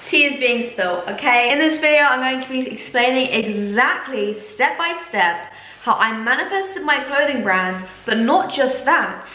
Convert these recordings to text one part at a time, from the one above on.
tea is being spilled, okay? In this video, I'm going to be explaining exactly, step by step, how I manifested my clothing brand, but not just that.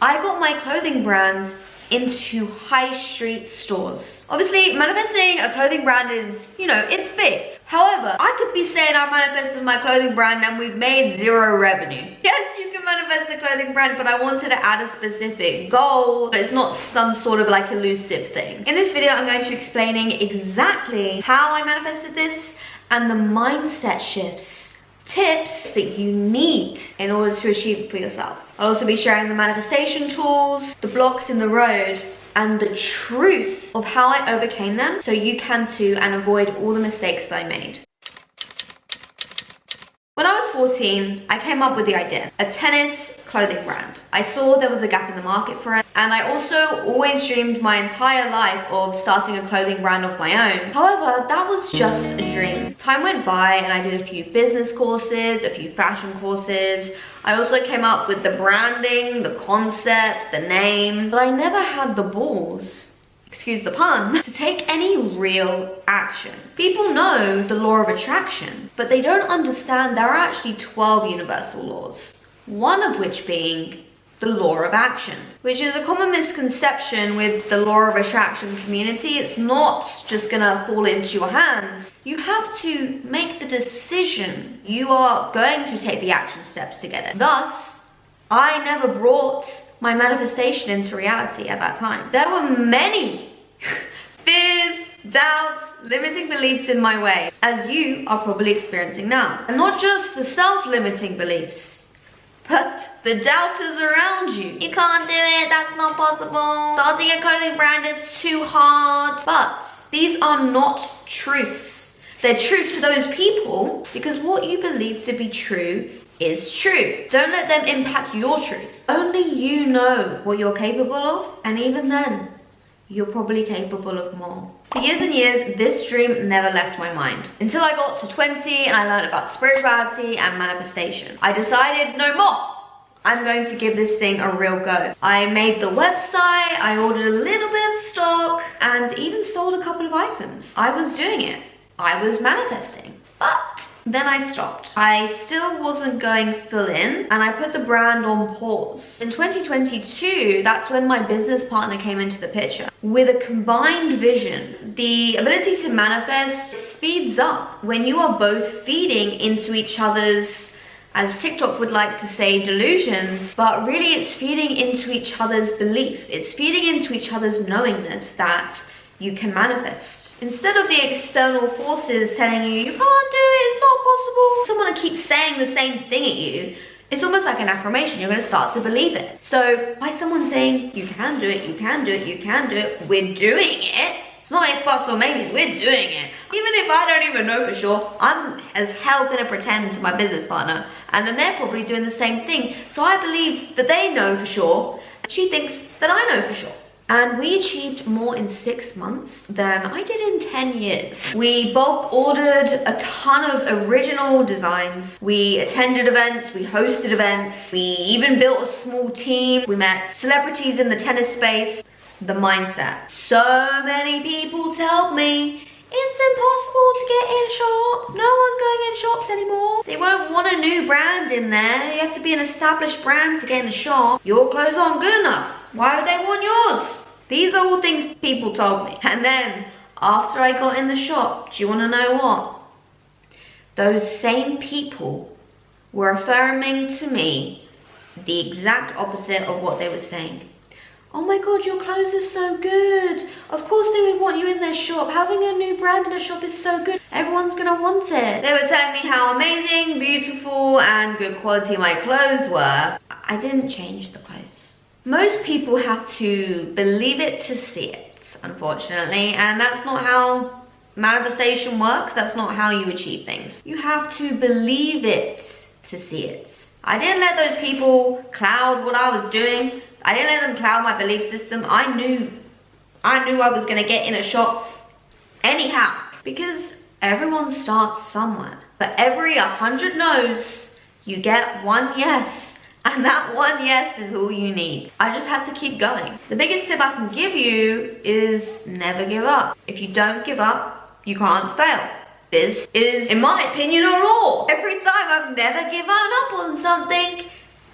I got my clothing brands into high street stores. Obviously, manifesting a clothing brand is, it's big. However, I could be saying I manifested my clothing brand and we've made 0 revenue. Yes, you can manifest a clothing brand, but I wanted to add a specific goal. But it's not some sort of like elusive thing. In this video, I'm going to be explaining exactly how I manifested this and the mindset shifts, tips that you need in order to achieve it for yourself. I'll also be sharing the manifestation tools, the blocks in the road, and the truth of how I overcame them so you can too, and avoid all the mistakes that I made. When I was 14, I came up with the idea, a tennis clothing brand. I saw there was a gap in the market for it, and I also always dreamed my entire life of starting a clothing brand of my own. However, that was just a dream. Time went by and I did a few business courses, a few fashion courses. I also came up with the branding, the concept, the name, but I never had the balls, excuse the pun, to take any real action. People know the law of attraction, but they don't understand there are actually 12 universal laws, one of which being the law of action, which is a common misconception with the law of attraction community. It's not just gonna fall into your hands. You have to make the decision. You are going to take the action steps to get it. Thus, I never brought my manifestation into reality at that time. There were many fears, doubts, limiting beliefs in my way, as you are probably experiencing now. And not just the self-limiting beliefs, but the doubters around you. You can't do it, that's not possible. Starting a clothing brand is too hard. But these are not truths. They're true to those people because what you believe to be true is true. Don't let them impact your truth. Only you know what you're capable of, and even then, you're probably capable of more. For years and years, this dream never left my mind. Until I got to 20 and I learned about spirituality and manifestation. I decided no more. I'm going to give this thing a real go. I made the website, I ordered a little bit of stock, and even sold a couple of items. I was doing it. I was manifesting. But then I stopped. I still wasn't going full in, and I put the brand on pause. In 2022, that's when my business partner came into the picture. With a combined vision, the ability to manifest speeds up when you are both feeding into each other's, as TikTok would like to say, delusions, but really it's feeding into each other's belief. It's feeding into each other's knowingness that you can manifest. Instead of the external forces telling you, you can't do it, it's not possible, someone keeps saying the same thing at you, it's almost like an affirmation. You're gonna start to believe it. So by someone saying, you can do it, you can do it, you can do it, we're doing it. It's not if buts or maybes, we're doing it. Even if I don't even know for sure, I'm as hell gonna pretend to my business partner, and then they're probably doing the same thing. So I believe that they know for sure, she thinks that I know for sure. And we achieved more in 6 months than I did in 10 years. We bulk ordered a ton of original designs. We attended events, we hosted events. We even built a small team. We met celebrities in the tennis space. The mindset. So many people tell me it's impossible to get in a shop. No one's going in shops anymore. They won't want a new brand in there. You have to be an established brand to get in a shop. Your clothes aren't good enough. Why would they want yours? These are all things people told me. And then after I got in the shop, do you want to know what? Those same people were affirming to me the exact opposite of what they were saying. Oh my God, your clothes are so good. Of course they would want you in their shop. Having a new brand in a shop is so good. Everyone's gonna want it. They were telling me how amazing, beautiful, and good quality my clothes were. I didn't change the clothes. Most people have to believe it to see it, unfortunately, and that's not how manifestation works. That's not how you achieve things. You have to believe it to see it. I didn't let those people cloud what I was doing. I didn't let them cloud my belief system. I knew I was gonna get in a shop anyhow, because everyone starts somewhere. For every 100 no's, you get 1 yes. And that one yes is all you need. I just had to keep going. The biggest tip I can give you is never give up. If you don't give up, you can't fail. This is, in my opinion, a law. Every time I've never given up on something,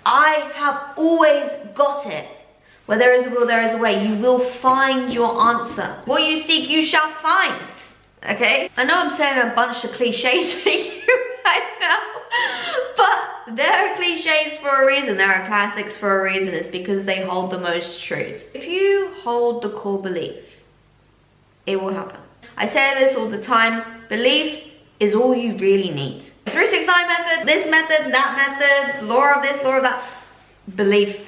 I have always got it. Where there is a will, there is a way. You will find your answer. What you seek, you shall find. Okay? I know I'm saying a bunch of cliches to you right now, but there are cliches for a reason. There are classics for a reason. It's because they hold the most truth. If you hold the core belief, it will happen. I say this all the time. Belief is all you really need. 369 method, this method, that method, law of this, law of that. Belief.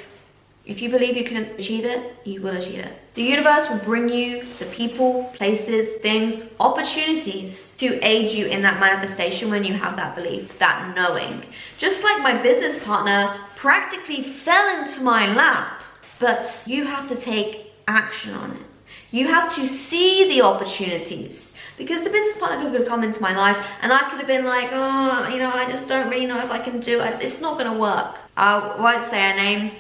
If you believe you can achieve it, you will achieve it. The universe will bring you the people, places, things, opportunities to aid you in that manifestation when you have that belief, that knowing. Just like my business partner practically fell into my lap, but you have to take action on it. You have to see the opportunities. Because the business partner could have come into my life and I could have been like, oh, you know, I just don't really know if I can do it. It's not gonna work. I won't say her name,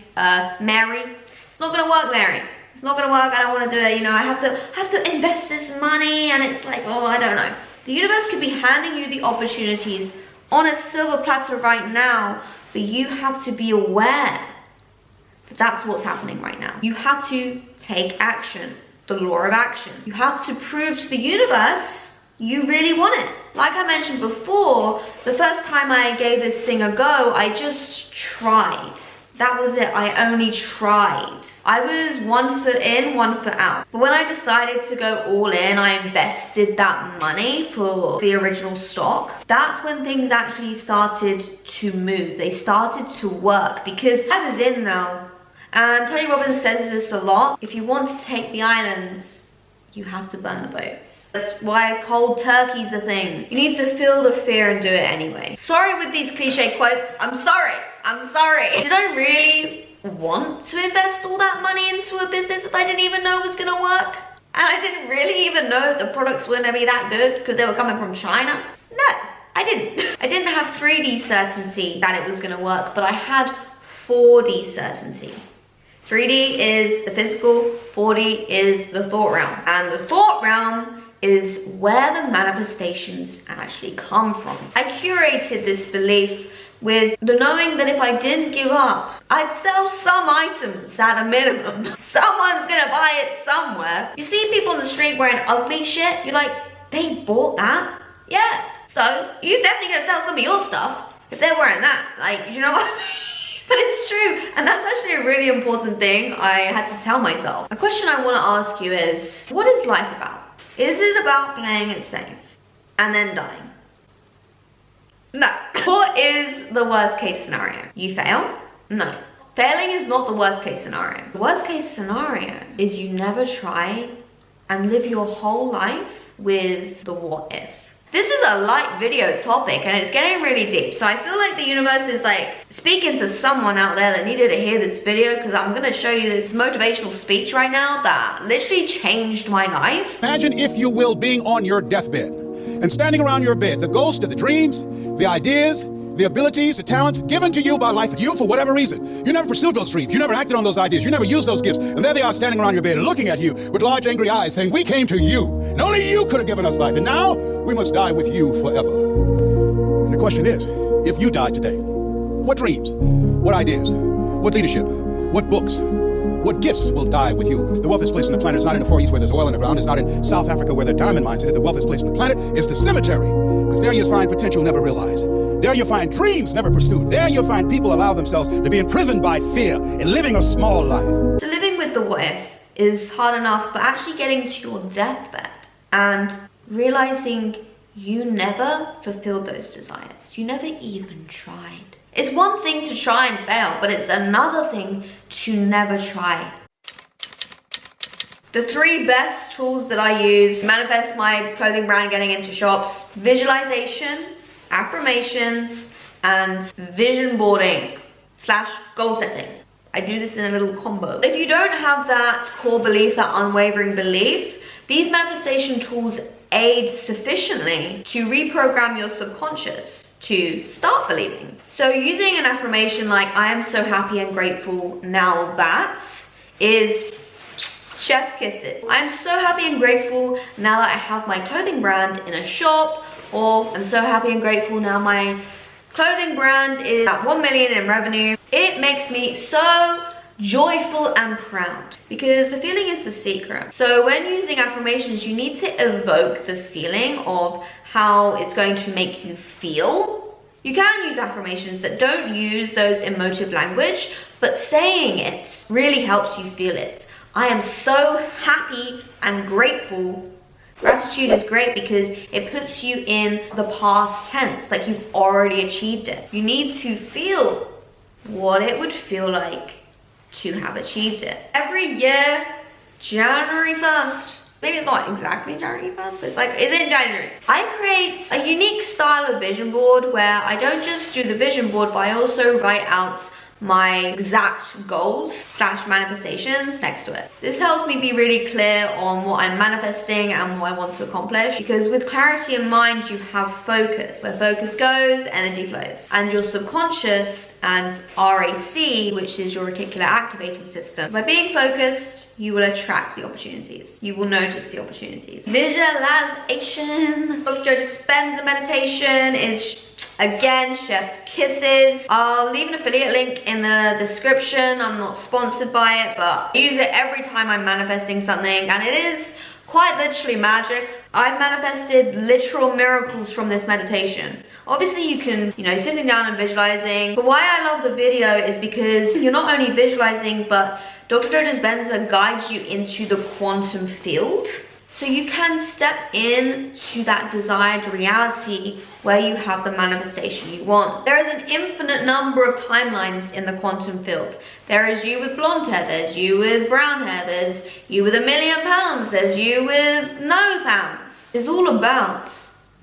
Mary. It's not gonna work, Mary. It's not gonna work, I don't wanna do it. You know, I have to invest this money and it's like, oh, I don't know. The universe could be handing you the opportunities on a silver platter right now, but you have to be aware that that's what's happening right now. You have to take action. The law of action. You have to prove to the universe you really want it. Like I mentioned before, the first time I gave this thing a go, I just tried. That was it, I only tried. I was 1 foot in, 1 foot out. But when I decided to go all in, I invested that money for the original stock. That's when things actually started to move. They started to work because I was in now. And Tony Robbins says this a lot. If you want to take the islands, you have to burn the boats. That's why cold turkey's a thing. You need to feel the fear and do it anyway. Sorry with these cliche quotes. I'm sorry. Did I really want to invest all that money into a business that I didn't even know was gonna work? And I didn't really even know if the products were gonna be that good because they were coming from China? No, I didn't. I didn't have 3D certainty that it was gonna work, but I had 4D certainty. 3D is the physical, 4D is the thought realm. And the thought realm is where the manifestations actually come from. I curated this belief with the knowing that if I didn't give up, I'd sell some items at a minimum. Someone's gonna buy it somewhere. You see people on the street wearing ugly shit, you're like, they bought that? Yeah. So you're definitely gonna sell some of your stuff if they're wearing that. Like, you know what I mean? But it's true, and that's actually a really important thing I had to tell myself. A question I want to ask you is, what is life about? Is it about playing it safe and then dying? No. What is the worst case scenario? You fail? No. Failing is not the worst case scenario. The worst case scenario is you never try and live your whole life with the what if. This is a light video topic and it's getting really deep. So I feel like the universe is like speaking to someone out there that needed to hear this video because I'm gonna show you this motivational speech right now that literally changed my life. Imagine, if you will, being on your deathbed and standing around your bed, the ghost of the dreams, the ideas, the abilities, the talents given to you by life, you for whatever reason. You never pursued those dreams. You never acted on those ideas. You never used those gifts. And there they are standing around your bed looking at you with large angry eyes saying, we came to you. And only you could have given us life. And now we must die with you forever. And the question is, if you died today, what dreams, what ideas, what leadership, what books, what gifts will die with you? The wealthiest place on the planet is not in the Far East where there's oil in the ground. It's not in South Africa where there are diamond mines. The wealthiest place on the planet is the cemetery. Because there you find potential never realized. There you find dreams never pursued. There you find people allow themselves to be imprisoned by fear and living a small life. So living with the what if is hard enough, but actually getting to your deathbed and realizing you never fulfilled those desires. You never even tried. It's one thing to try and fail, but it's another thing to never try. The 3 best tools that I use to manifest my clothing brand getting into shops: visualization, affirmations, and vision boarding / goal setting. I do this in a little combo. If you don't have that core belief, that unwavering belief, these manifestation tools aid sufficiently to reprogram your subconscious to start believing. So using an affirmation like, I am so happy and grateful now that, is chef's kisses. I'm so happy and grateful now that I have my clothing brand in a shop, or I'm so happy and grateful now my clothing brand is at 1 million in revenue. It makes me so joyful and proud, because the feeling is the secret. So when using affirmations, you need to evoke the feeling of how it's going to make you feel. You can use affirmations that don't use those emotive language, but saying it really helps you feel it. I am so happy and grateful. Gratitude is great because it puts you in the past tense, like you've already achieved it. You need to feel what it would feel like to have achieved it. Every year, January 1st, maybe it's not exactly January 1st, but it's in January, I create a unique style of vision board where I don't just do the vision board, but I also write out my exact goals / manifestations next to it. This helps me be really clear on what I'm manifesting and what I want to accomplish, because with clarity in mind, you have focus. Where focus goes, energy flows. And your subconscious and RAC, which is your reticular activating system, by being focused, you will attract the opportunities. You will notice the opportunities. Visualization. Dr. Joe Dispenza meditation is, again, chef's kisses. I'll leave an affiliate link in the description. I'm not sponsored by it, but I use it every time I'm manifesting something, and it is quite literally magic. I've manifested literal miracles from this meditation. Obviously you can, sitting down and visualizing, but why I love the video is because you're not only visualizing, but Dr. Joe Dispenza guides you into the quantum field. So you can step into that desired reality where you have the manifestation you want. There is an infinite number of timelines in the quantum field. There is you with blonde hair, there's you with brown hair, there's you with £1 million, there's you with no pounds. It's all about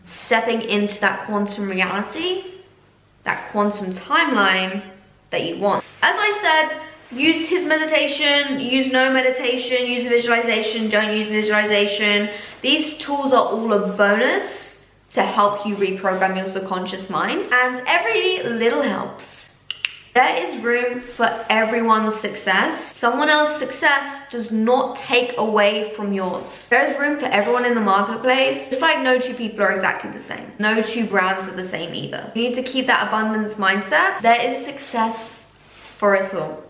stepping into that quantum reality, that quantum timeline that you want. As I said, use his meditation, use no meditation, use visualization, don't use visualization. These tools are all a bonus to help you reprogram your subconscious mind, and every little helps. There is room for everyone's success. Someone else's success does not take away from yours. There is room for everyone in the marketplace. Just like no two people are exactly the same. No two brands are the same either. You need to keep that abundance mindset. There is success for us all.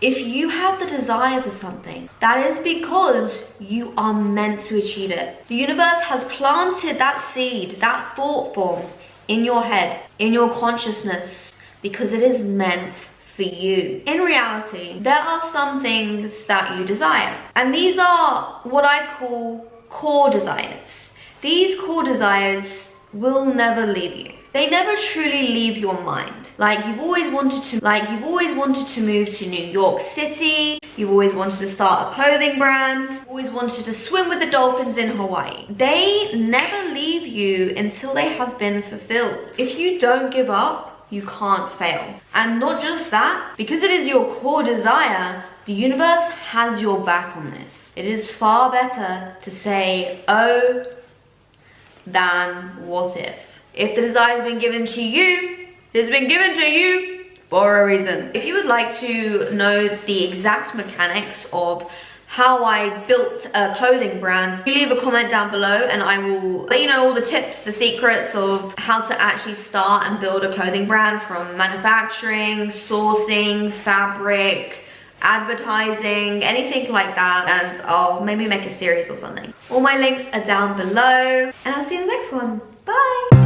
If you have the desire for something, that is because you are meant to achieve it. The universe has planted that seed, that thought form in your head, in your consciousness, because it is meant for you. In reality, there are some things that you desire, and these are what I call core desires. These core desires will never leave you. They never truly leave your mind. Like you've always wanted to move to New York City, you've always wanted to start a clothing brand, always wanted to swim with the dolphins in Hawaii. They never leave you until they have been fulfilled. If you don't give up, you can't fail. And not just that, because it is your core desire, the universe has your back on this. It is far better to say, oh, than what if. If the desire has been given to you, it has been given to you for a reason. If you would like to know the exact mechanics of how I built a clothing brand, you leave a comment down below and I will let you know all the tips, the secrets of how to actually start and build a clothing brand, from manufacturing, sourcing, fabric, advertising, anything like that, and I'll maybe make a series or something. All my links are down below, and I'll see you in the next one. Bye!